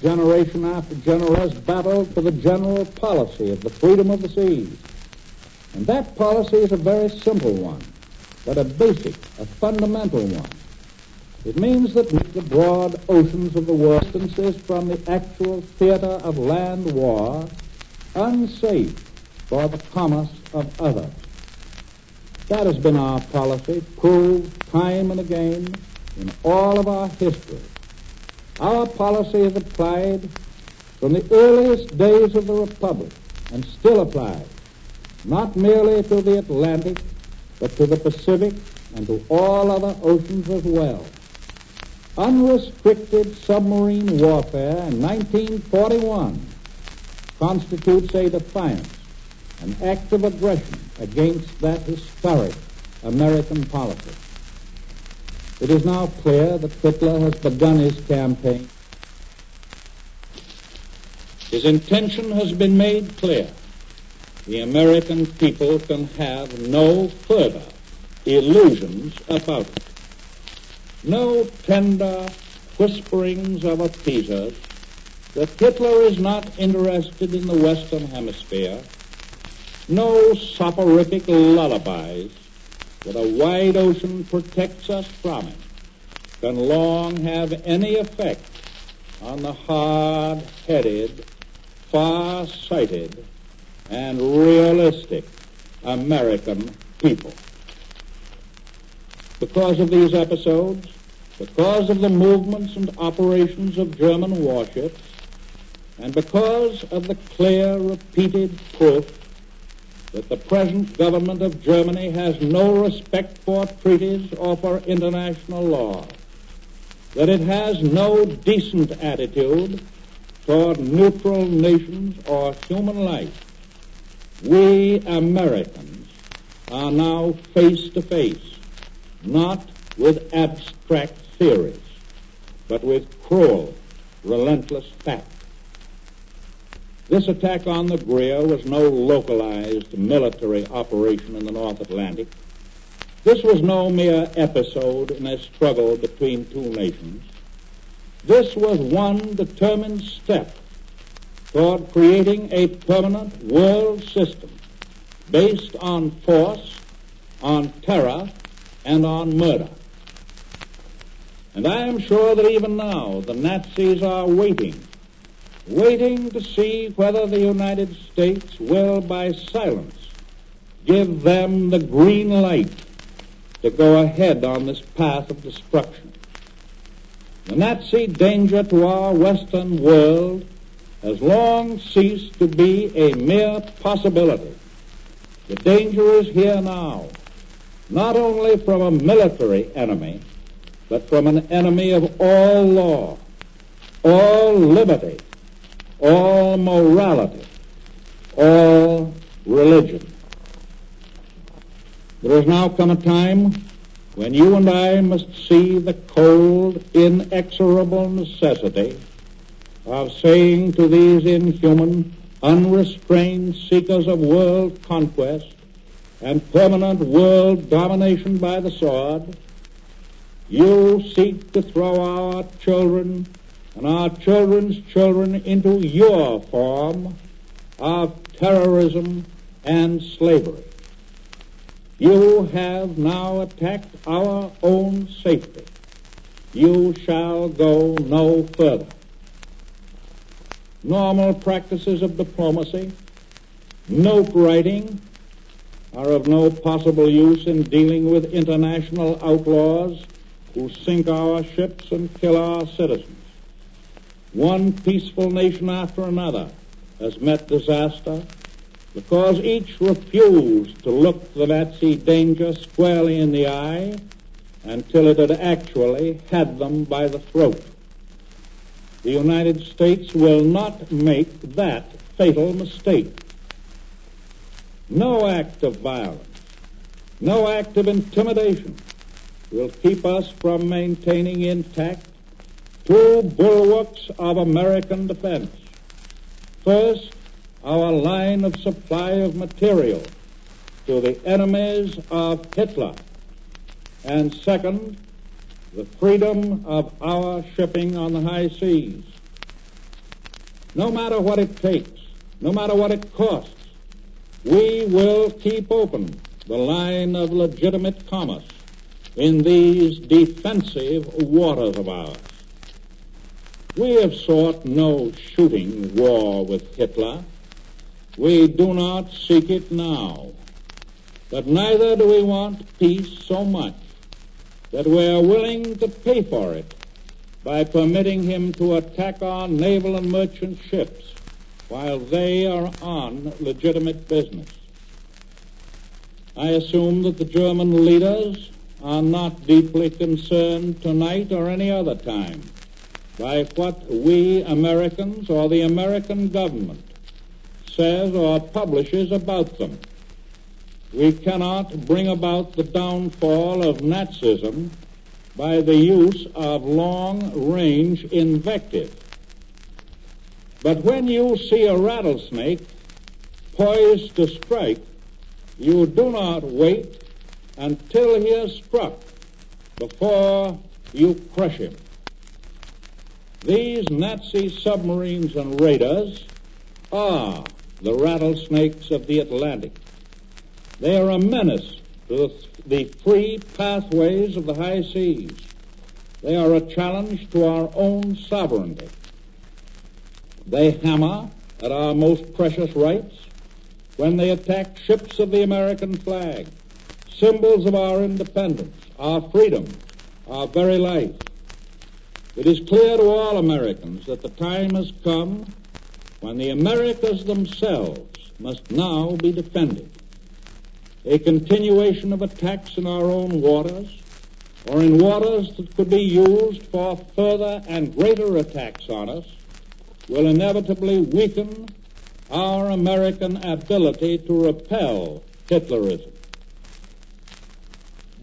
generation after generation has battled for the general policy of the freedom of the seas. And that policy is a very simple one, but a basic, a fundamental one. It means that the broad oceans of the world, distances from the actual theater of land war, unsafe for the commerce of others. That has been our policy, proved time and again in all of our history. Our policy is applied from the earliest days of the Republic and still applied, not merely to the Atlantic, but to the Pacific and to all other oceans as well. Unrestricted submarine warfare in 1941 constitutes a defiance, an act of aggression against that historic American policy. It is now clear that Hitler has begun his campaign. His intention has been made clear. The American people can have no further illusions about it. No tender whisperings of appeasers that Hitler is not interested in the Western Hemisphere. No soporific lullabies that a wide ocean protects us from him can long have any effect on the hard-headed, far-sighted, and realistic American people. Because of these episodes, because of the movements and operations of German warships, and because of the clear, repeated proof that the present government of Germany has no respect for treaties or for international law, that it has no decent attitude toward neutral nations or human life, we Americans are now face to face, not with abstract theories, but with cruel, relentless fact. This attack on the Greer was no localized military operation in the North Atlantic. This was no mere episode in a struggle between two nations. This was one determined step toward creating a permanent world system based on force, on terror, and on murder. And I am sure that even now the Nazis are waiting to see whether the United States will, by silence, give them the green light to go ahead on this path of destruction. The Nazi danger to our Western world has long ceased to be a mere possibility. The danger is here now, not only from a military enemy, but from an enemy of all law, all liberty, all morality, all religion. There has now come a time when you and I must see the cold, inexorable necessity of saying to these inhuman, unrestrained seekers of world conquest and permanent world domination by the sword, you seek to throw our children and our children's children into your form of terrorism and slavery. You have now attacked our own safety. You shall go no further. Normal practices of diplomacy, note writing, are of no possible use in dealing with international outlaws who sink our ships and kill our citizens. One peaceful nation after another has met disaster because each refused to look the Nazi danger squarely in the eye until it had actually had them by the throat. The United States will not make that fatal mistake. No act of violence, no act of intimidation will keep us from maintaining intact two bulwarks of American defense. First, our line of supply of material to the enemies of Hitler. And second, the freedom of our shipping on the high seas. no matter what it takes, no matter what it costs, we will keep open the line of legitimate commerce in these defensive waters of ours. We have sought no shooting war with Hitler. We do not seek it now. But neither do we want peace so much that we are willing to pay for it by permitting him to attack our naval and merchant ships while they are on legitimate business. I assume that the German leaders are not deeply concerned tonight or any other time by what we Americans or the American government says or publishes about them. We cannot bring about the downfall of Nazism by the use of long-range invective. But when you see a rattlesnake poised to strike, you do not wait until he is struck before you crush him. These Nazi submarines and raiders are the rattlesnakes of the Atlantic. They are a menace to the free pathways of the high seas. They are a challenge to our own sovereignty. They hammer at our most precious rights when they attack ships of the American flag, symbols of our independence, our freedom, our very life. It is clear to all Americans that the time has come when the Americas themselves must now be defended. A continuation of attacks in our own waters, or in waters that could be used for further and greater attacks on us, will inevitably weaken our American ability to repel Hitlerism.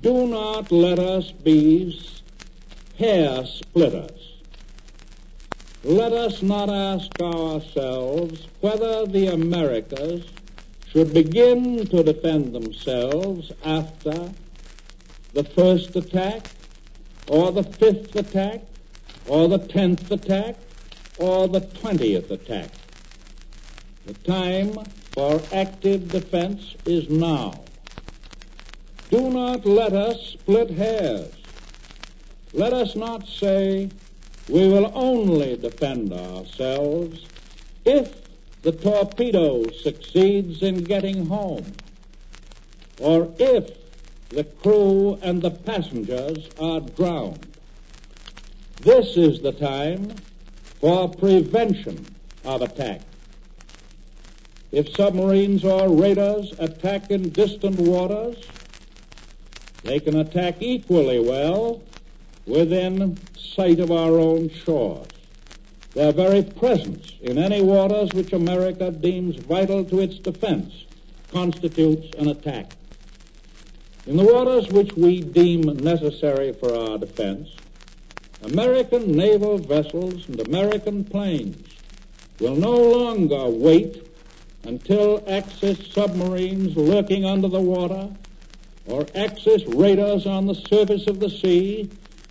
Do not let us be hair splitters. Let us not ask ourselves whether the Americas should begin to defend themselves after the first attack, or the 5th attack, or the 10th attack, or the 20th attack. The time for active defense is now. Do not let us split hairs. Let us not say we will only defend ourselves if the torpedo succeeds in getting home, or if the crew and the passengers are drowned. This is the time for prevention of attack. If submarines or raiders attack in distant waters, they can attack equally well within sight of our own shores. Their very presence in any waters which America deems vital to its defense constitutes an attack. In the waters which we deem necessary for our defense, American naval vessels and American planes will no longer wait until Axis submarines lurking under the water or Axis raiders on the surface of the sea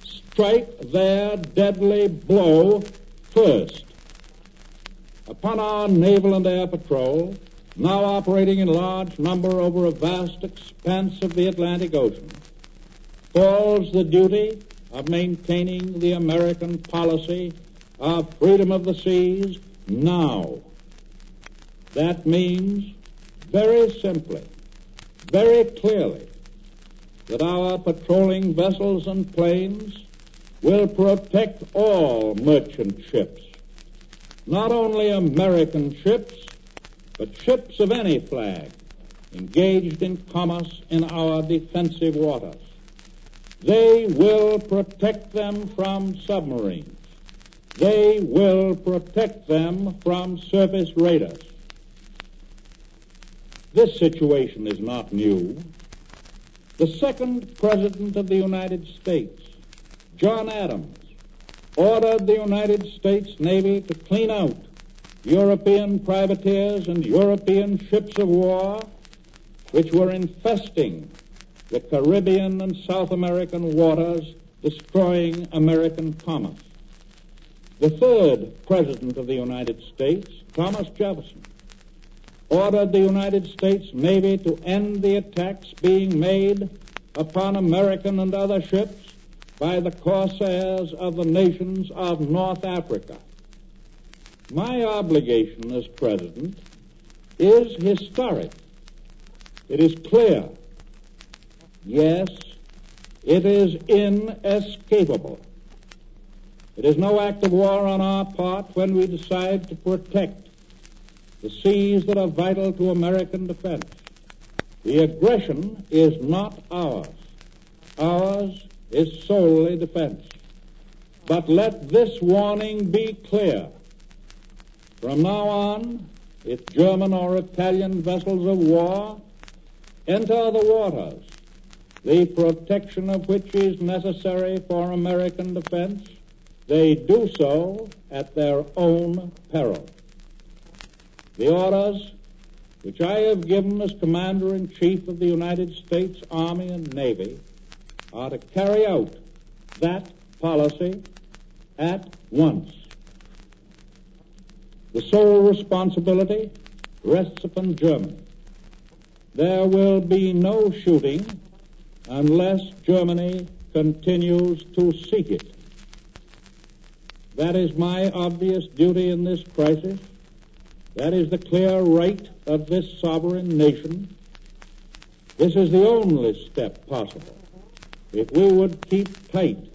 strike their deadly blow first. Upon our naval and air patrol, now operating in large number over a vast expanse of the Atlantic Ocean, falls the duty of maintaining the American policy of freedom of the seas now. That means, very simply, very clearly, that our patrolling vessels and planes will protect all merchant ships, not only American ships, but ships of any flag engaged in commerce in our defensive waters. They will protect them from submarines. They will protect them from surface raiders. This situation is not new. The second President of the United States, John Adams, ordered the United States Navy to clean out European privateers and European ships of war which were infesting the Caribbean and South American waters, destroying American commerce. The third President of the United States, Thomas Jefferson, ordered the United States Navy to end the attacks being made upon American and other ships by the corsairs of the nations of North Africa. My obligation as President is historic. It is clear. Yes, it is inescapable. It is no act of war on our part when we decide to protect the seas that are vital to American defense. The aggression is not ours. Ours is solely defense. But let this warning be clear. From now on, if German or Italian vessels of war enter the waters, the protection of which is necessary for American defense, they do so at their own peril. The orders which I have given as Commander-in-Chief of the United States Army and Navy are to carry out that policy at once. The sole responsibility rests upon Germany. There will be no shooting unless Germany continues to seek it. That is my obvious duty in this crisis. That is the clear right of this sovereign nation. This is the only step possible if we would keep tight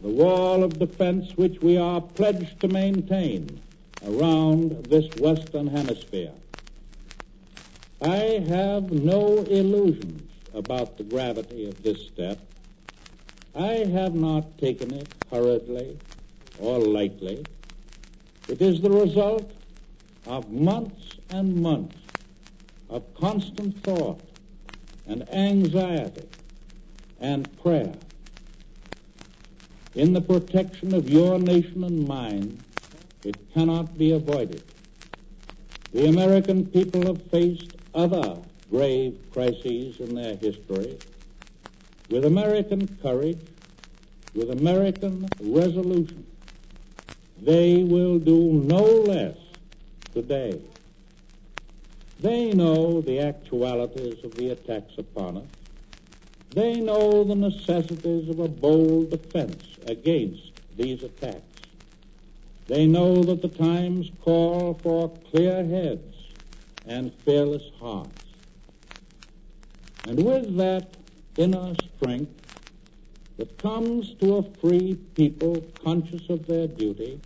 the wall of defense which we are pledged to maintain around this Western Hemisphere. I have no illusions about the gravity of this step. I have not taken it hurriedly or lightly. It is the result of months and months of constant thought and anxiety and prayer. In the protection of your nation and mine, it cannot be avoided. The American people have faced other grave crises in their history with American courage, with American resolution. They will do no less today. They know the actualities of the attacks upon us. They know the necessities of a bold defense against these attacks. They know that the times call for clear heads and fearless hearts. And with that inner strength that comes to a free people conscious of their duty,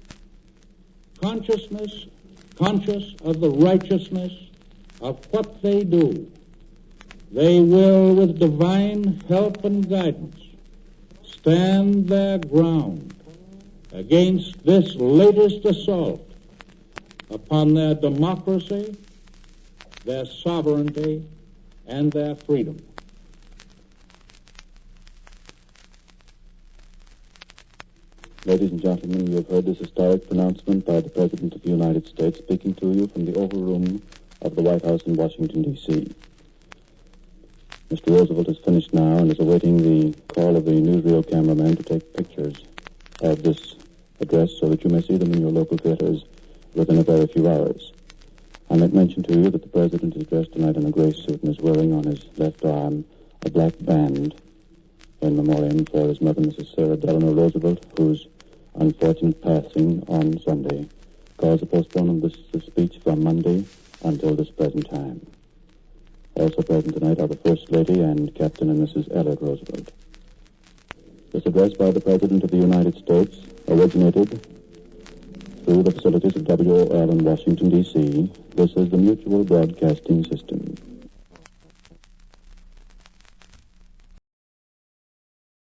conscious of the righteousness of what they do, they will, with divine help and guidance, stand their ground against this latest assault upon their democracy, their sovereignty, and their freedom. Ladies and gentlemen, you have heard this historic pronouncement by the President of the United States speaking to you from the Oval Room of the White House in Washington, D.C. Mr. Roosevelt has finished now and is awaiting the call of the newsreel cameraman to take pictures of this address so that you may see them in your local theaters within a very few hours. I might mention to you that the President is dressed tonight in a gray suit and is wearing on his left arm a black band in memoriam for his mother, Mrs. Sarah Delano Roosevelt, whose unfortunate passing on Sunday caused the postponement of this speech from Monday until this present time. Also present tonight are the First Lady and Captain and Mrs. Elliott Roosevelt. This address by the President of the United States originated through the facilities of WOL in Washington, D.C. This is the Mutual Broadcasting System.